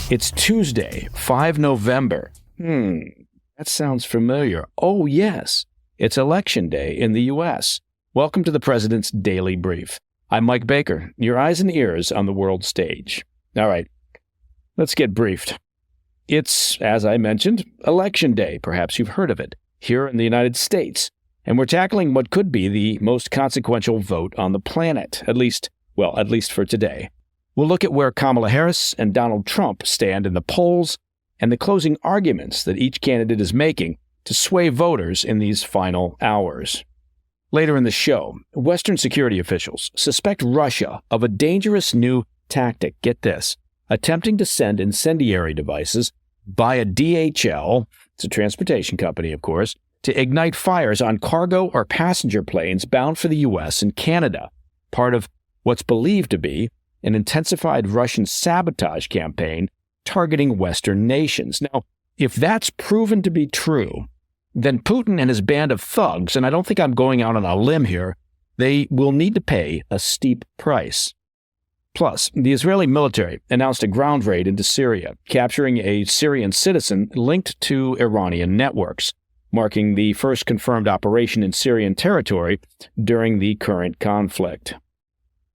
It's Tuesday, 5 November. That sounds familiar. Oh, yes. It's Election Day in the U.S. Welcome to the President's Daily Brief. I'm Mike Baker, your eyes and ears on the world stage. All right, let's get briefed. It's, as I mentioned, Election Day. Perhaps you've heard of it, here in the United States. And we're tackling what could be the most consequential vote on the planet, at least for today. We'll look at where Kamala Harris and Donald Trump stand in the polls and the closing arguments that each candidate is making to sway voters in these final hours. Later in the show, Western security officials suspect Russia of a dangerous new tactic. Get this, attempting to send incendiary devices via DHL, it's a transportation company, of course, to ignite fires on cargo or passenger planes bound for the U.S. and Canada, part of what's believed to be an intensified Russian sabotage campaign targeting Western nations. Now, if that's proven to be true, then Putin and his band of thugs, and I don't think I'm going out on a limb here, they will need to pay a steep price. Plus, the Israeli military announced a ground raid into Syria, capturing a Syrian citizen linked to Iranian networks, marking the first confirmed operation in Syrian territory during the current conflict.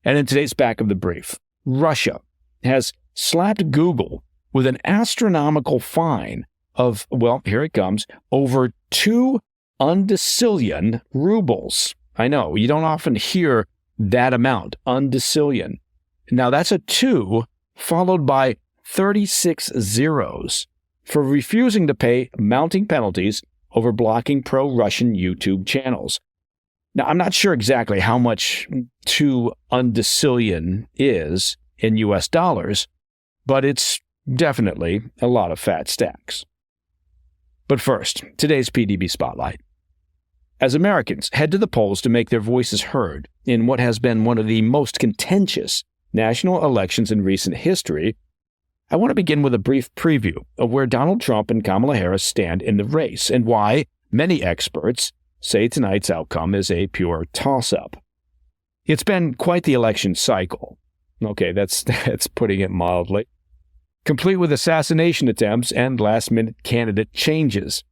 And in today's back of the brief, Russia has slapped Google with an astronomical fine of, well, here it comes, over 2 undecillion rubles. I know, you don't often hear that amount, undecillion. Now, that's a 2 followed by 36 zeros for refusing to pay mounting penalties over blocking pro-Russian YouTube channels. Now, I'm not sure exactly how much 2 undecillion is in U.S. dollars, but it's definitely a lot of fat stacks. But first, today's PDB Spotlight. As Americans head to the polls to make their voices heard in what has been one of the most contentious national elections in recent history, I want to begin with a brief preview of where Donald Trump and Kamala Harris stand in the race and why many experts say tonight's outcome is a pure toss-up. It's been quite the election cycle. Okay, that's putting it mildly. Complete with assassination attempts and last-minute candidate changes.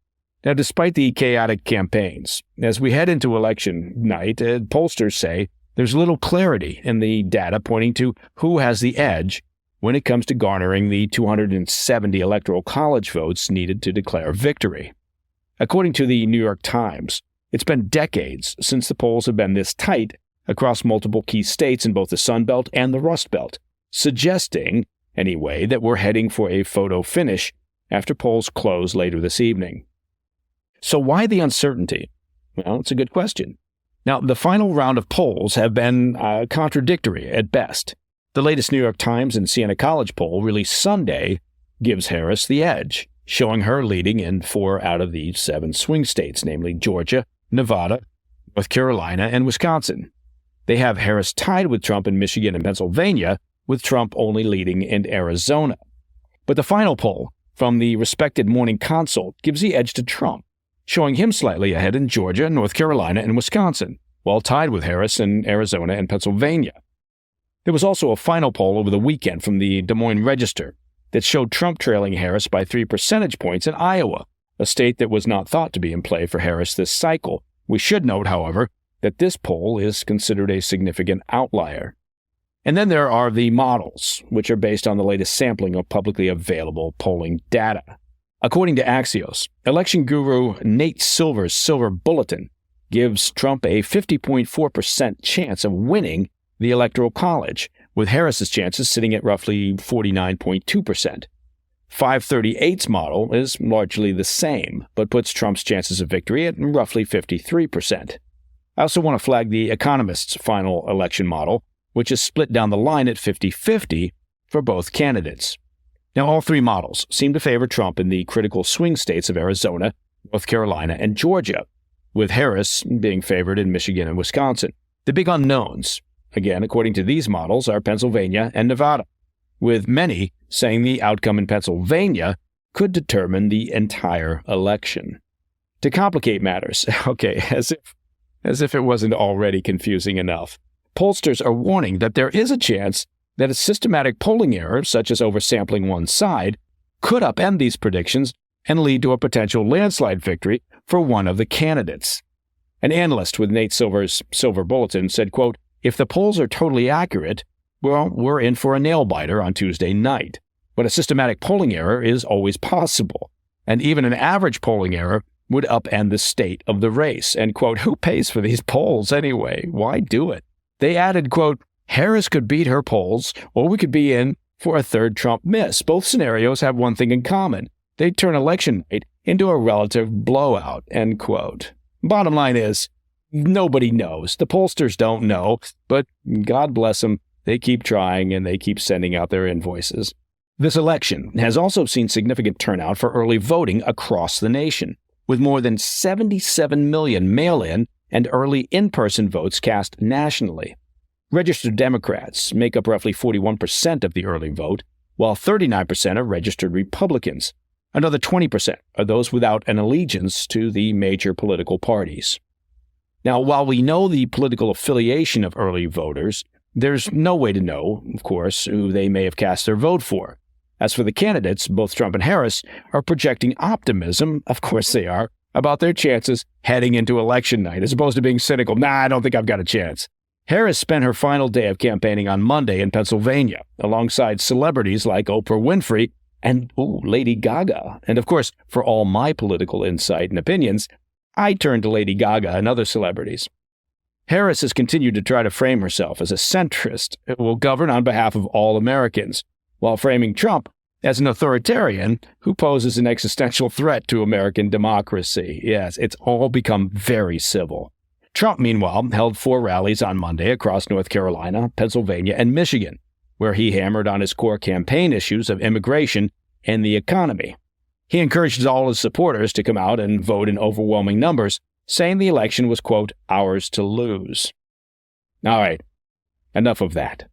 Now, despite the chaotic campaigns, as we head into election night, pollsters say there's little clarity in the data pointing to who has the edge when it comes to garnering the 270 electoral college votes needed to declare victory. According to the New York Times, it's been decades since the polls have been this tight across multiple key states in both the Sun Belt and the Rust Belt, suggesting, anyway, that we're heading for a photo finish after polls close later this evening. So why the uncertainty? Well, it's a good question. Now, the final round of polls have been contradictory at best. The latest New York Times and Siena College poll released Sunday gives Harris the edge, showing her leading in 4 out of the 7 swing states, namely Georgia, Nevada, North Carolina, and Wisconsin. They have Harris tied with Trump in Michigan and Pennsylvania, with Trump only leading in Arizona. But the final poll from the respected Morning Consult gives the edge to Trump, showing him slightly ahead in Georgia, North Carolina, and Wisconsin, while tied with Harris in Arizona and Pennsylvania. There was also a final poll over the weekend from the Des Moines Register that showed Trump trailing Harris by 3 percentage points in Iowa, a state that was not thought to be in play for Harris this cycle. We should note, however, that this poll is considered a significant outlier. And then there are the models, which are based on the latest sampling of publicly available polling data. According to Axios, election guru Nate Silver's Silver Bulletin gives Trump a 50.4% chance of winning the Electoral College, with Harris's chances sitting at roughly 49.2%. 538's model is largely the same, but puts Trump's chances of victory at roughly 53%. I also want to flag The Economist's final election model, which is split down the line at 50-50 for both candidates. Now, all 3 models seem to favor Trump in the critical swing states of Arizona, North Carolina, and Georgia, with Harris being favored in Michigan and Wisconsin. The big unknowns, again, according to these models, are Pennsylvania and Nevada, with many saying the outcome in Pennsylvania could determine the entire election. To complicate matters, okay, as if it wasn't already confusing enough, pollsters are warning that there is a chance that a systematic polling error, such as oversampling one side, could upend these predictions and lead to a potential landslide victory for one of the candidates. An analyst with Nate Silver's Silver Bulletin said, quote, "If the polls are totally accurate, well, we're in for a nail-biter on Tuesday night. But a systematic polling error is always possible, and even an average polling error would upend the state of the race." End quote. Who pays for these polls anyway? Why do it? They added, quote, "Harris could beat her polls, or we could be in for a third Trump miss. Both scenarios have one thing in common. They turn election night into a relative blowout." End quote. Bottom line is, nobody knows. The pollsters don't know, but God bless them. They keep trying and they keep sending out their invoices. This election has also seen significant turnout for early voting across the nation, with more than 77 million mail-in and early in-person votes cast nationally. Registered Democrats make up roughly 41% of the early vote, while 39% are registered Republicans. Another 20% are those without an allegiance to the major political parties. Now, while we know the political affiliation of early voters, there's no way to know, of course, who they may have cast their vote for. As for the candidates, both Trump and Harris are projecting optimism, of course they are, about their chances heading into election night, as opposed to being cynical. Nah, I don't think I've got a chance. Harris spent her final day of campaigning on Monday in Pennsylvania, alongside celebrities like Oprah Winfrey and Lady Gaga. And of course, for all my political insight and opinions, I turn to Lady Gaga and other celebrities. Harris has continued to try to frame herself as a centrist who will govern on behalf of all Americans, while framing Trump as an authoritarian who poses an existential threat to American democracy. Yes, it's all become very civil. Trump, meanwhile, held 4 rallies on Monday across North Carolina, Pennsylvania, and Michigan, where he hammered on his core campaign issues of immigration and the economy. He encouraged all his supporters to come out and vote in overwhelming numbers, saying the election was, quote, ours to lose. All right, enough of that.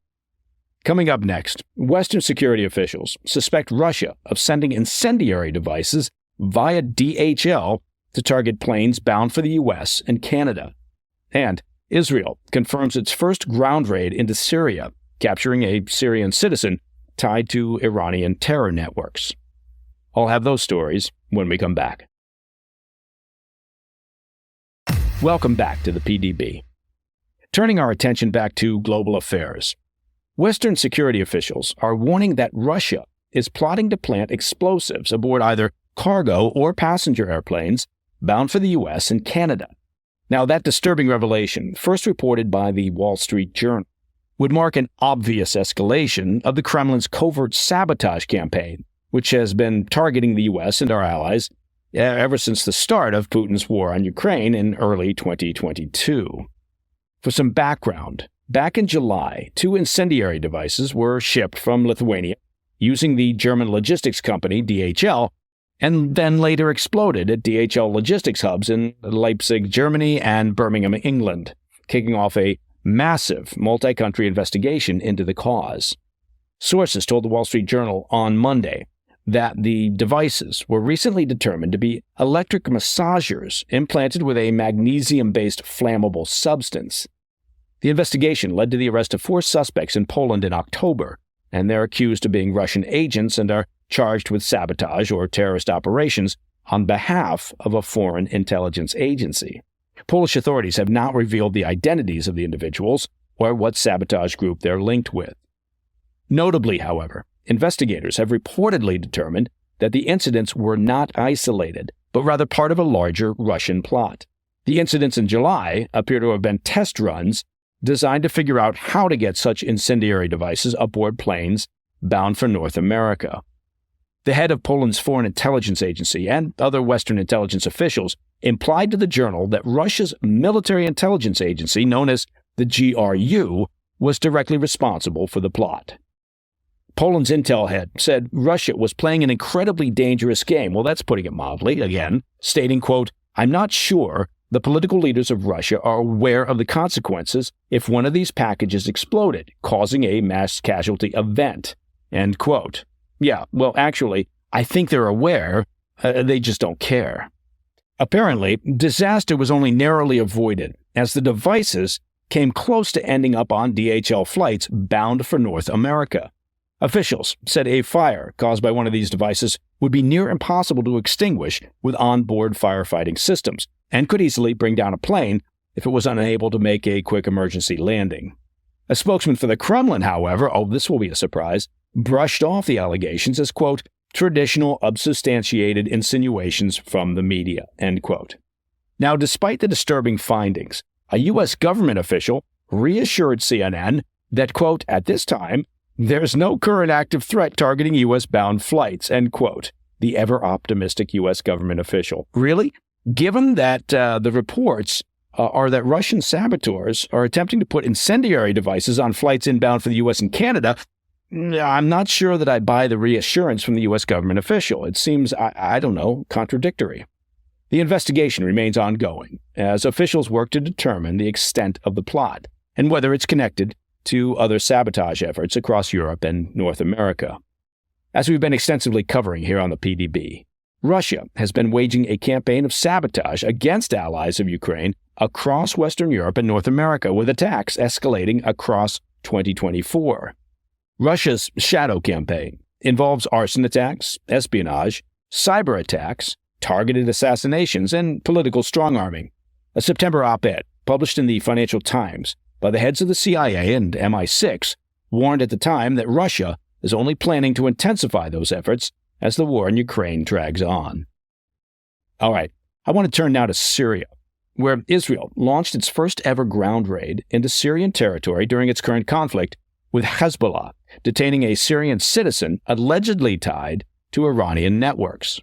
Coming up next, Western security officials suspect Russia of sending incendiary devices via DHL to target planes bound for the U.S. and Canada. And Israel confirms its first ground raid into Syria, capturing a Syrian citizen tied to Iranian terror networks. I'll have those stories when we come back. Welcome back to the PDB. Turning our attention back to global affairs. Western security officials are warning that Russia is plotting to plant explosives aboard either cargo or passenger airplanes bound for the U.S. and Canada. Now, that disturbing revelation, first reported by the Wall Street Journal, would mark an obvious escalation of the Kremlin's covert sabotage campaign, which has been targeting the U.S. and our allies ever since the start of Putin's war on Ukraine in early 2022. For some background, back in July, 2 incendiary devices were shipped from Lithuania using the German logistics company DHL, and then later exploded at DHL logistics hubs in Leipzig, Germany, and Birmingham, England, kicking off a massive multi-country investigation into the cause. Sources told the Wall Street Journal on Monday that the devices were recently determined to be electric massagers implanted with a magnesium-based flammable substance. The investigation led to the arrest of 4 suspects in Poland in October, and they're accused of being Russian agents and are charged with sabotage or terrorist operations on behalf of a foreign intelligence agency. Polish authorities have not revealed the identities of the individuals or what sabotage group they're linked with. Notably, however, investigators have reportedly determined that the incidents were not isolated, but rather part of a larger Russian plot. The incidents in July appear to have been test runs designed to figure out how to get such incendiary devices aboard planes bound for North America. The head of Poland's Foreign Intelligence Agency and other Western intelligence officials implied to the Journal that Russia's military intelligence agency, known as the GRU, was directly responsible for the plot. Poland's intel head said Russia was playing an incredibly dangerous game. Well, that's putting it mildly, again, stating, quote, I'm not sure the political leaders of Russia are aware of the consequences if one of these packages exploded, causing a mass casualty event, end quote. Yeah, well, actually, I think they're aware, they just don't care. Apparently, disaster was only narrowly avoided, as the devices came close to ending up on DHL flights bound for North America. Officials said a fire caused by one of these devices would be near impossible to extinguish with onboard firefighting systems and could easily bring down a plane if it was unable to make a quick emergency landing. A spokesman for the Kremlin, however, this will be a surprise, brushed off the allegations as, quote, traditional unsubstantiated insinuations from the media, end quote. Now, despite the disturbing findings, a U.S. government official reassured CNN that, quote, at this time, there's no current active threat targeting U.S.-bound flights, end quote, the ever-optimistic U.S. government official. Really? Given that the reports are that Russian saboteurs are attempting to put incendiary devices on flights inbound for the U.S. and Canada, I'm not sure that I buy the reassurance from the U.S. government official. It seems, contradictory. The investigation remains ongoing as officials work to determine the extent of the plot and whether it's connected to other sabotage efforts across Europe and North America. As we've been extensively covering here on the PDB, Russia has been waging a campaign of sabotage against allies of Ukraine across Western Europe and North America, with attacks escalating across 2024. Russia's shadow campaign involves arson attacks, espionage, cyber attacks, targeted assassinations, and political strong-arming. A September op-ed published in the Financial Times by the heads of the CIA and MI6 warned at the time that Russia is only planning to intensify those efforts as the war in Ukraine drags on. All right, I want to turn now to Syria, where Israel launched its first ever ground raid into Syrian territory during its current conflict with Hezbollah, detaining a Syrian citizen allegedly tied to Iranian networks.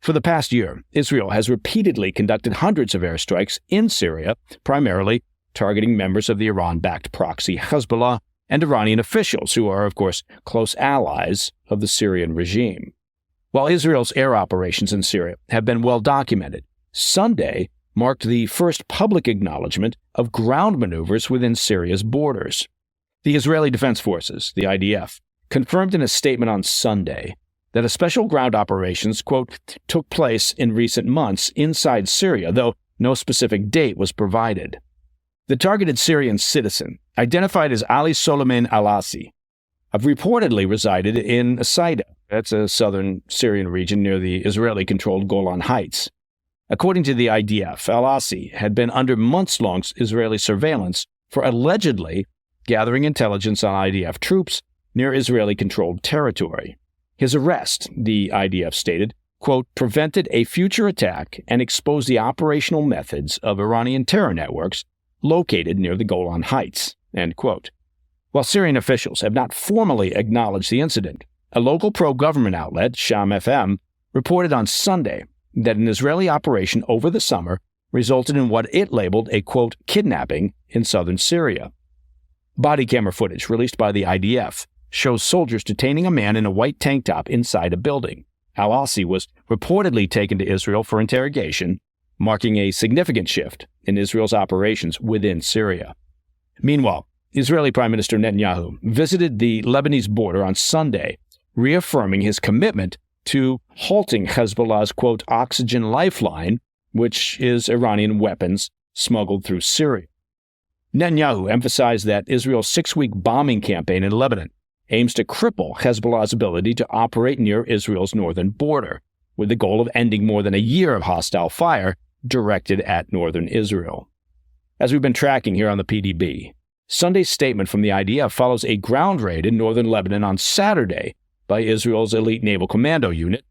For the past year, Israel has repeatedly conducted hundreds of airstrikes in Syria, primarily targeting members of the Iran-backed proxy Hezbollah and Iranian officials who are, of course, close allies of the Syrian regime. While Israel's air operations in Syria have been well documented, Sunday marked the first public acknowledgement of ground maneuvers within Syria's borders. The Israeli Defense Forces, the IDF, confirmed in a statement on Sunday that a special ground operations, quote, took place in recent months inside Syria, though no specific date was provided. The targeted Syrian citizen, identified as Ali Soleiman Al-Asi, reportedly resided in Saida. That's a southern Syrian region near the Israeli-controlled Golan Heights. According to the IDF, Al-Asi had been under months-long Israeli surveillance for allegedly gathering intelligence on IDF troops near Israeli-controlled territory. His arrest, the IDF stated, quote, prevented a future attack and exposed the operational methods of Iranian terror networks located near the Golan Heights, end quote. While Syrian officials have not formally acknowledged the incident, a local pro-government outlet, Sham FM, reported on Sunday that an Israeli operation over the summer resulted in what it labeled a, quote, kidnapping in southern Syria. Body camera footage released by the IDF shows soldiers detaining a man in a white tank top inside a building. Al-Asi was reportedly taken to Israel for interrogation, marking a significant shift in Israel's operations within Syria. Meanwhile, Israeli Prime Minister Netanyahu visited the Lebanese border on Sunday, reaffirming his commitment to halting Hezbollah's, quote, oxygen lifeline, which is Iranian weapons smuggled through Syria. Netanyahu emphasized that Israel's 6-week bombing campaign in Lebanon aims to cripple Hezbollah's ability to operate near Israel's northern border, with the goal of ending more than a year of hostile fire directed at northern Israel. As we've been tracking here on the PDB, Sunday's statement from the IDF follows a ground raid in northern Lebanon on Saturday by Israel's elite naval commando unit,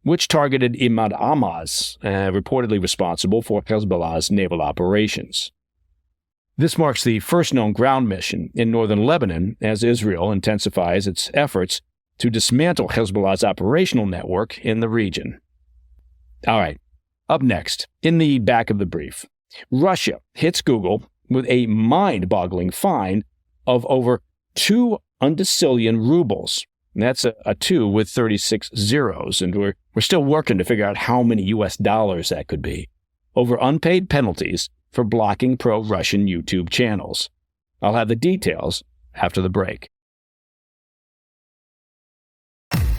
which targeted Imad Ammaz, reportedly responsible for Hezbollah's naval operations. This marks the first known ground mission in northern Lebanon as Israel intensifies its efforts to dismantle Hezbollah's operational network in the region. All right, up next, in the back of the brief, Russia hits Google with a mind-boggling fine of over 2 undecillion rubles. And that's a 2 with 36 zeros, and we're still working to figure out how many U.S. dollars that could be, over unpaid penalties for blocking pro-Russian YouTube channels. I'll have the details after the break.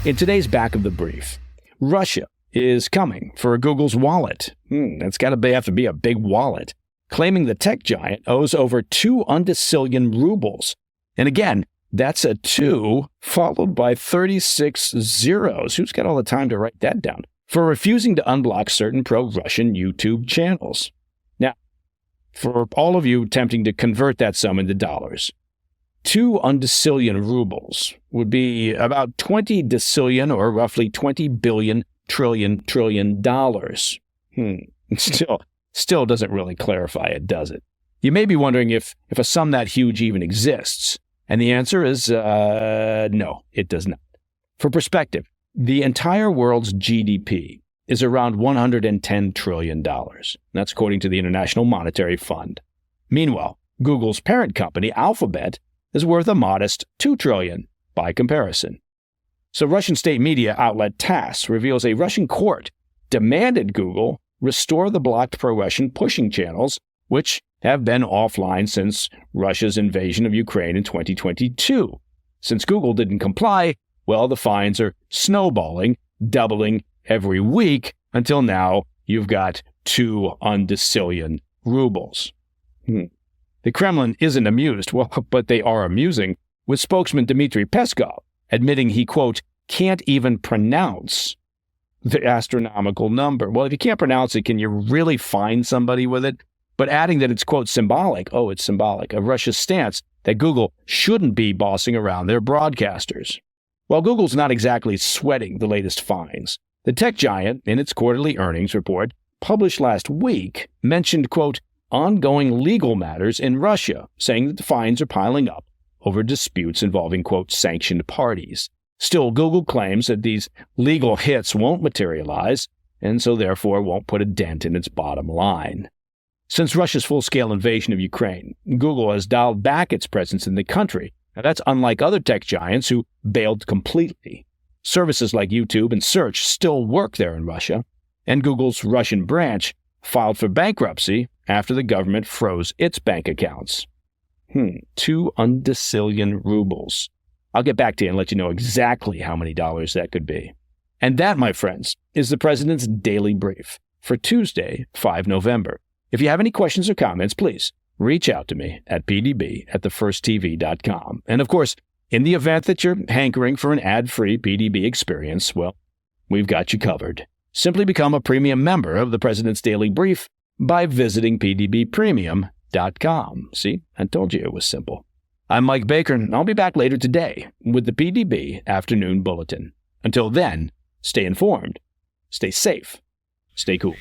In today's back of the brief, Russia is coming for Google's wallet. That's got to have to be a big wallet. claiming the tech giant owes over 2 undecillion rubles. And again, that's a 2 followed by 36 zeros. Who's got all the time to write that down? For refusing to unblock certain pro-Russian YouTube channels. Now, for all of you attempting to convert that sum into dollars, 2 undecillion rubles would be about 20 decillion, or roughly 20 billion trillion dollars. Still doesn't really clarify it, does it? You may be wondering if a sum that huge even exists. And the answer is no, it does not. For perspective, the entire world's GDP is around $110 trillion. That's according to the International Monetary Fund. Meanwhile, Google's parent company, Alphabet, is worth a modest $2 trillion by comparison. So Russian state media outlet TASS reveals a Russian court demanded Google restore the blocked pro-Russian pushing channels, which have been offline since Russia's invasion of Ukraine in 2022. Since Google didn't comply, well, the fines are snowballing, doubling every week, until now you've got 2 undecillion rubles. The Kremlin isn't amused, well, but they are amusing, with spokesman Dmitry Peskov admitting he, quote, can't even pronounce the astronomical number. Well, if you can't pronounce it, can you really find somebody with it? But adding that it's, quote, symbolic, it's symbolic, of Russia's stance that Google shouldn't be bossing around their broadcasters. While Google's not exactly sweating the latest fines, the tech giant, in its quarterly earnings report, published last week, mentioned, quote, ongoing legal matters in Russia, saying that the fines are piling up over disputes involving, quote, sanctioned parties. Still, Google claims that these legal hits won't materialize, and so therefore won't put a dent in its bottom line. Since Russia's full-scale invasion of Ukraine, Google has dialed back its presence in the country. Now, that's unlike other tech giants who bailed completely. Services like YouTube and Search still work there in Russia, and Google's Russian branch filed for bankruptcy after the government froze its bank accounts. 2 undecillion rubles. I'll get back to you and let you know exactly how many dollars that could be. And that, my friends, is the President's Daily Brief for Tuesday, 5 November. If you have any questions or comments, please reach out to me at pdb@thefirsttv.com. And of course, in the event that you're hankering for an ad-free PDB experience, well, we've got you covered. Simply become a premium member of the President's Daily Brief by visiting pdbpremium.com. See, I told you it was simple. I'm Mike Baker, and I'll be back later today with the PDB Afternoon Bulletin. Until then, stay informed, stay safe, stay cool.